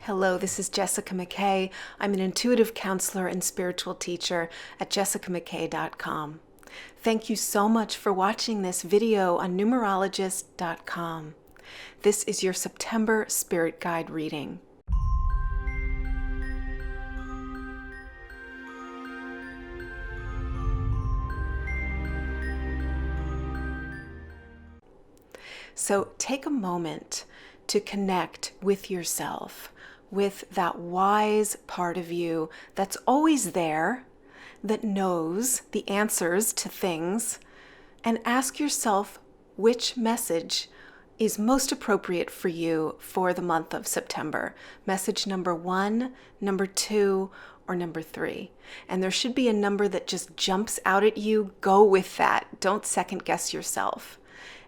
Hello, this is Jessica McKay. I'm an intuitive counselor and spiritual teacher at jessicamckay.com. Thank you so much for watching this video on numerologist.com. This is your September Spirit Guide reading. So take a moment to connect with yourself, with that wise part of you that's always there, that knows the answers to things, and ask yourself which message is most appropriate for you for the month of September. Message number 1, number 2, or number 3. And there should be a number that just jumps out at you. Go with that. Don't second guess yourself.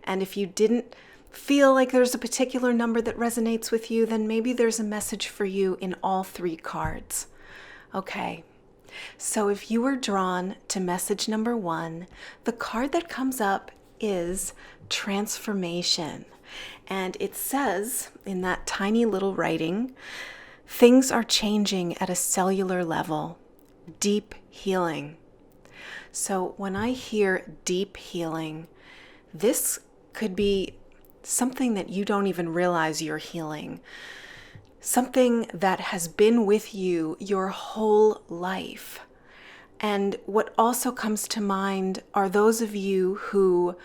And if you didn't feel like there's a particular number that resonates with you, then maybe there's a message for you in all 3 cards. Okay, so if you were drawn to message number 1, the card that comes up is transformation. And it says in that tiny little writing, things are changing at a cellular level, deep healing. So when I hear deep healing, this could be something that you don't even realize you're healing. Something that has been with you your whole life. And what also comes to mind are those of you who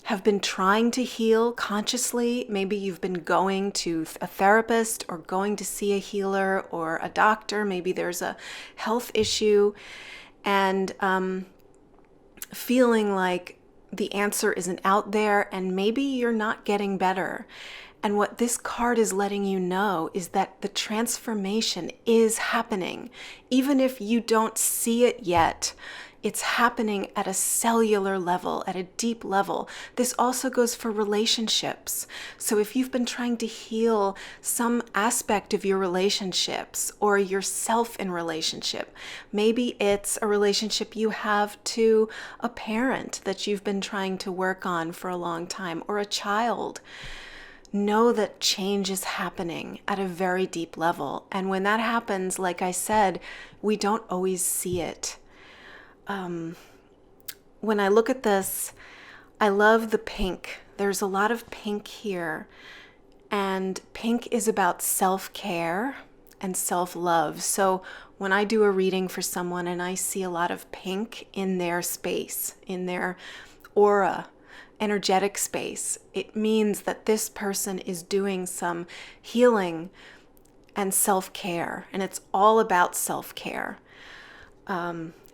have been trying to heal consciously. Maybe you've been going to a therapist or going to see a healer or a doctor. Maybe there's a health issue and feeling like the answer isn't out there, and maybe you're not getting better. And what this card is letting you know is that the transformation is happening. Even if you don't see it yet, it's happening at a cellular level, at a deep level. This also goes for relationships. So if you've been trying to heal some aspect of your relationships or yourself in relationship, maybe it's a relationship you have to a parent that you've been trying to work on for a long time, or a child, know that change is happening at a very deep level. And when that happens, like I said, we don't always see it. When I look at this, I love the pink. There's a lot of pink here, and pink is about self-care and self-love. So when I do a reading for someone and I see a lot of pink in their space, in their aura, energetic space, it means that this person is doing some healing and self-care, and it's all about self-care.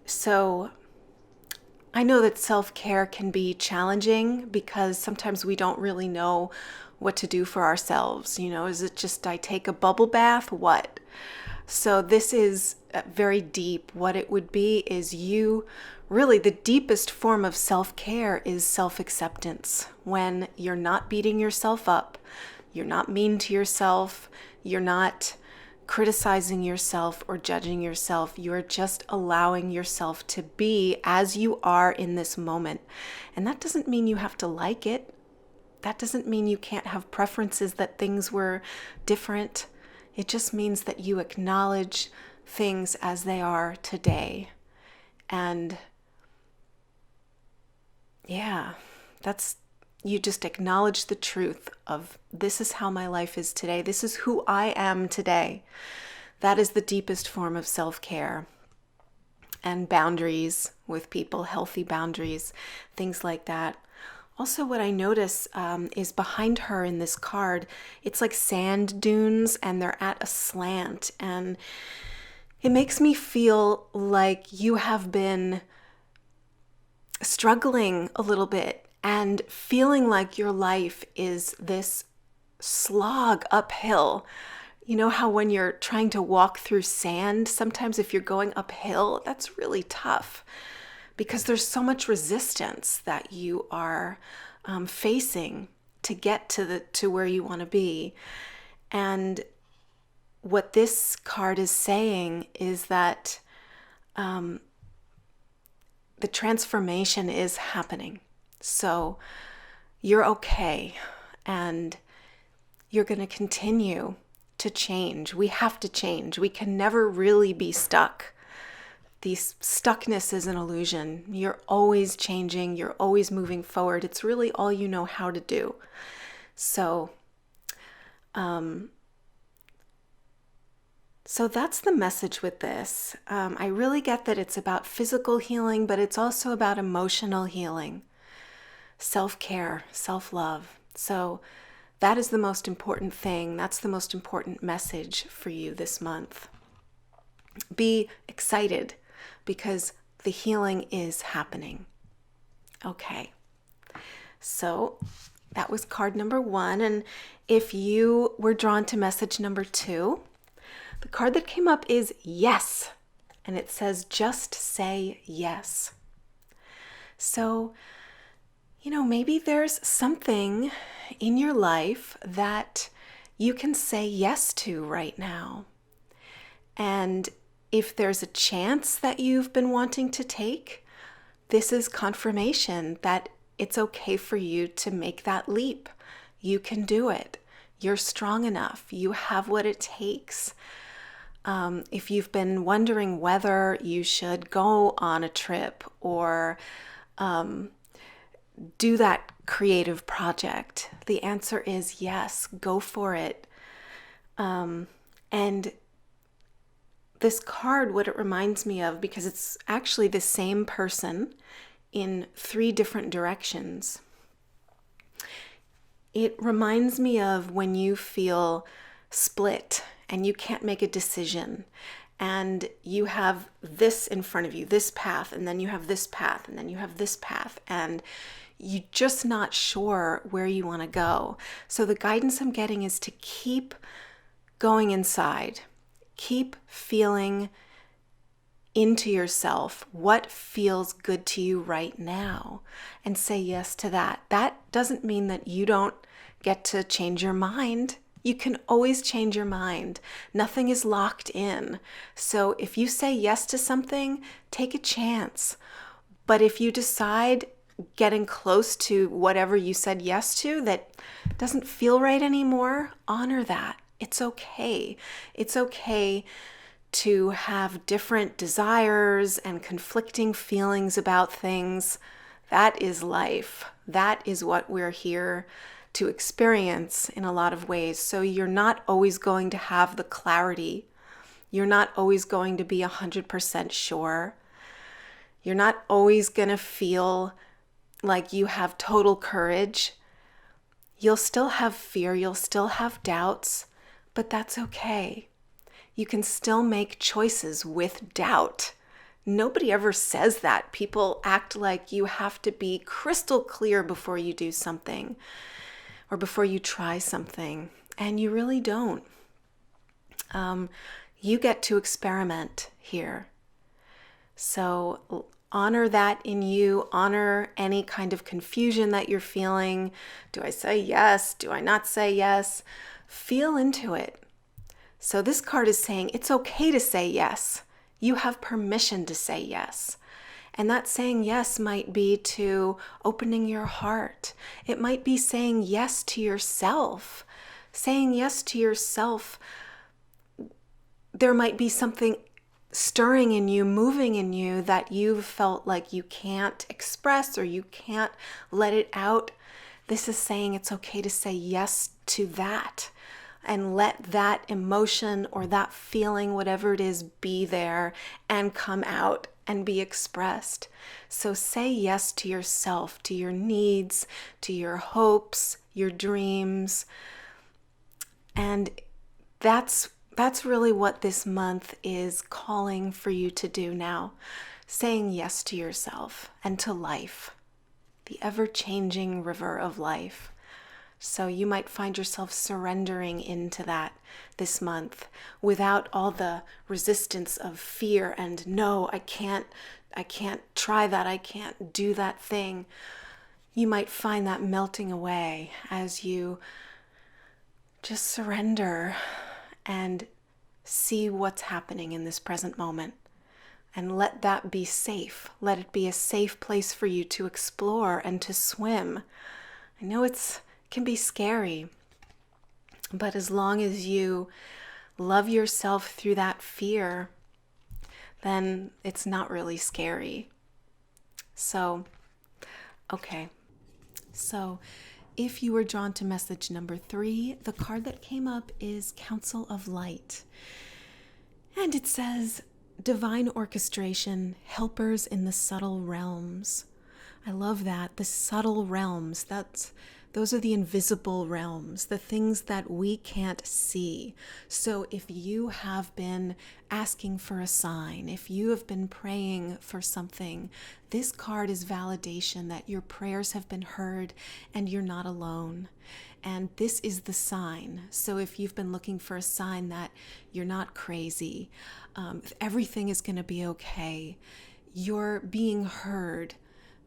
So I know that self-care can be challenging because sometimes we don't really know what to do for ourselves. You know, is it just I take a bubble bath? What? So this is very deep. What it would be is really the deepest form of self-care is self-acceptance. When you're not beating yourself up, you're not mean to yourself, you're not criticizing yourself or judging yourself. You're just allowing yourself to be as you are in this moment. And that doesn't mean you have to like it. That doesn't mean you can't have preferences that things were different. It just means that you acknowledge things as they are today. And yeah, you just acknowledge the truth of this is how my life is today. This is who I am today. That is the deepest form of self-care. And boundaries with people, healthy boundaries, things like that. Also, what I notice is behind her in this card, it's like sand dunes and they're at a slant. And it makes me feel like you have been struggling a little bit and feeling like your life is this slog uphill. You know how when you're trying to walk through sand, sometimes if you're going uphill, that's really tough because there's so much resistance that you are facing to get to where you want to be. And what this card is saying is that the transformation is happening. So you're okay, and you're going to continue to change. We have to change. We can never really be stuck. Stuckness is an illusion. You're always changing. You're always moving forward. It's really all you know how to do. So that's the message with this. I really get that it's about physical healing, but it's also about emotional healing, self-care, self-love. So that is the most important thing. That's the most important message for you this month. Be excited because the healing is happening. Okay. So that was card number 1. And if you were drawn to message number 2, the card that came up is yes. And it says, just say yes. So, maybe there's something in your life that you can say yes to right now. And if there's a chance that you've been wanting to take, this is confirmation that it's okay for you to make that leap. You can do it. You're strong enough. You have what it takes. If you've been wondering whether you should go on a trip or do that creative project, the answer is yes, go for it. And this card, what it reminds me of, because it's actually the same person in 3 different directions, it reminds me of when you feel split and you can't make a decision, and you have this in front of you, this path, and then you have this path, and then you have this path, and you're just not sure where you want to go. So the guidance I'm getting is to keep going inside, keep feeling into yourself what feels good to you right now, and say yes to that. That doesn't mean that you don't get to change your mind. You can always change your mind. Nothing is locked in. So if you say yes to something, take a chance. But if you decide getting close to whatever you said yes to that doesn't feel right anymore, honor that. It's okay. It's okay to have different desires and conflicting feelings about things. That is life. That is what we're here to experience in a lot of ways. So you're not always going to have the clarity. You're not always going to be 100% sure. You're not always going to feel like you have total courage. You'll still have fear. You'll still have doubts, but that's okay. You can still make choices with doubt. Nobody ever says that. People act like you have to be crystal clear before you do something or before you try something, and you really don't. You get to experiment here. So honor that in you. Honor any kind of confusion that you're feeling. Do I say yes? Do I not say yes? Feel into it. So this card is saying it's okay to say yes. You have permission to say yes. And that saying yes might be to opening your heart. It might be saying yes to yourself. Saying yes to yourself, there might be something stirring in you, moving in you that you've felt like you can't express or you can't let it out. This is saying it's okay to say yes to that and let that emotion or that feeling, whatever it is, be there and come out and be expressed. So say yes to yourself, to your needs, to your hopes, your dreams. And that's really what this month is calling for you to do now. Saying yes to yourself and to life, the ever-changing river of life. So you might find yourself surrendering into that this month without all the resistance of fear and no, I can't try that, I can't do that thing. You might find that melting away as you just surrender and see what's happening in this present moment. And let that be safe. Let it be a safe place for you to explore and to swim. I know it can be scary, but as long as you love yourself through that fear, then it's not really scary. So, okay. So, if you were drawn to message number 3, the card that came up is Council of Light. And it says, Divine Orchestration, Helpers in the Subtle Realms. I love that. The subtle realms, those are the invisible realms, the things that we can't see. So if you have been asking for a sign, if you have been praying for something, this card is validation that your prayers have been heard and you're not alone. And this is the sign. So if you've been looking for a sign that you're not crazy, everything is going to be okay, you're being heard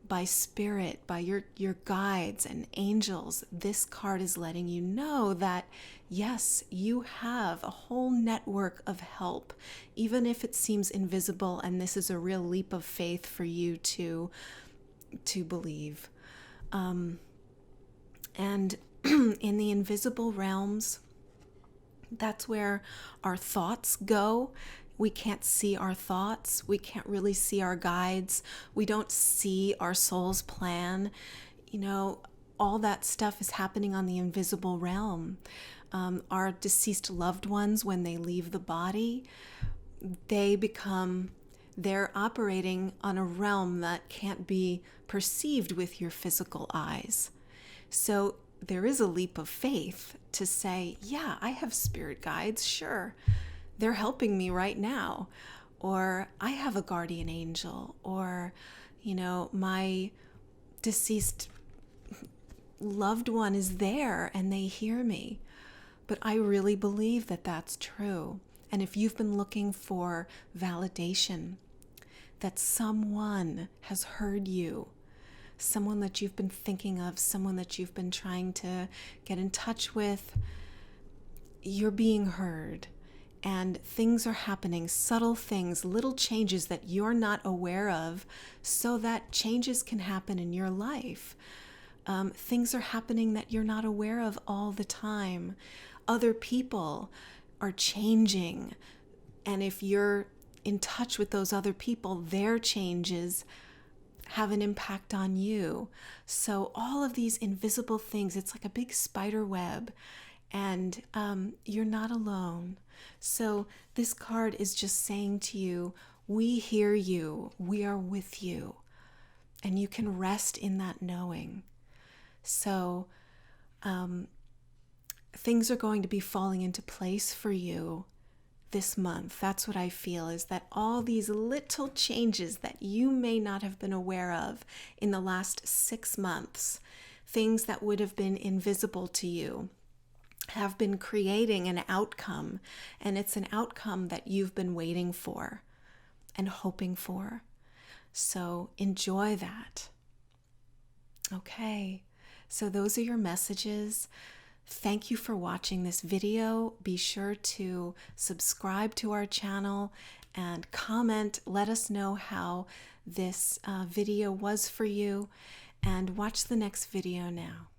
by spirit, by your guides and angels, this card is letting you know that yes, you have a whole network of help, even if it seems invisible, and this is a real leap of faith for you to believe. And in the invisible realms, that's where our thoughts go. We can't see our thoughts. We can't really see our guides. We don't see our soul's plan. All that stuff is happening on the invisible realm. Our deceased loved ones, when they leave the body, they're operating on a realm that can't be perceived with your physical eyes. So there is a leap of faith to say, yeah, I have spirit guides, sure. They're helping me right now. Or I have a guardian angel. Or, my deceased loved one is there and they hear me. But I really believe that that's true. And if you've been looking for validation that someone has heard you, someone that you've been thinking of, someone that you've been trying to get in touch with, you're being heard. And things are happening, subtle things, little changes that you're not aware of, so that changes can happen in your life. Things are happening that you're not aware of all the time. Other people are changing. And if you're in touch with those other people, their changes have an impact on you. So all of these invisible things, it's like a big spider web. And you're not alone. So this card is just saying to you, we hear you, we are with you, and you can rest in that knowing. So things are going to be falling into place for you this month. That's what I feel, is that all these little changes that you may not have been aware of in the last 6 months, things that would have been invisible to you, have been creating an outcome, and it's an outcome that you've been waiting for and hoping for. So enjoy that. Okay, so those are your messages. Thank you for watching this video. Be sure to subscribe to our channel and comment. Let us know how this video was for you, and watch the next video now.